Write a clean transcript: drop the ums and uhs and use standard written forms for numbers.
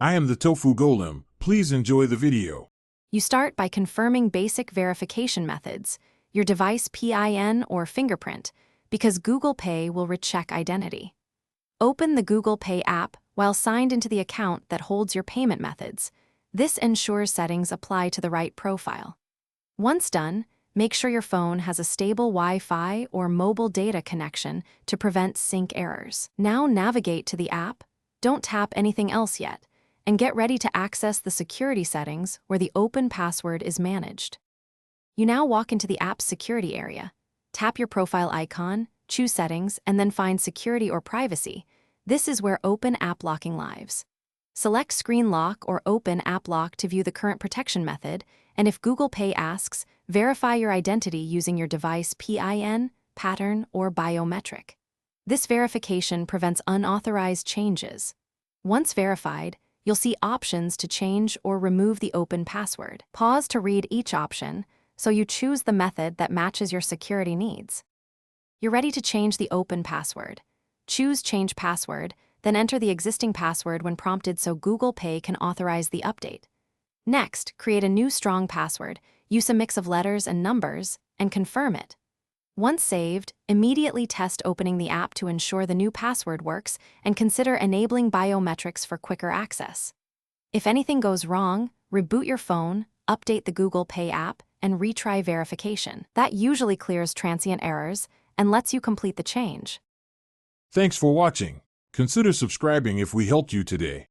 I am the Tofu Golem. Please enjoy the video. You start by confirming basic verification methods, your device PIN or fingerprint, because Google Pay will recheck identity. Open the Google Pay app while signed into the account that holds your payment methods. This ensures settings apply to the right profile. Once done, make sure your phone has a stable Wi-Fi or mobile data connection to prevent sync errors. Now navigate to the app, don't tap anything else yet, and get ready to access the security settings where the open password is managed. You now walk into the app's security area. Tap your profile icon, choose Settings, and then find Security or Privacy. This is where Open App Locking lives. Select Screen Lock or Open App Lock to view the current protection method, and if Google Pay asks, verify your identity using your device PIN, pattern, or biometric. This verification prevents unauthorized changes. Once verified, you'll see options to change or remove the open password. Pause to read each option, so you choose the method that matches your security needs. You're ready to change the open password. Choose Change Password, then enter the existing password when prompted so Google Pay can authorize the update. Next, create a new strong password, use a mix of letters and numbers, and confirm it. Once saved, immediately test opening the app to ensure the new password works and consider enabling biometrics for quicker access. If anything goes wrong, reboot your phone, update the Google Pay app, and retry verification. That usually clears transient errors and lets you complete the change. Thanks for watching. Consider subscribing if we helped you today.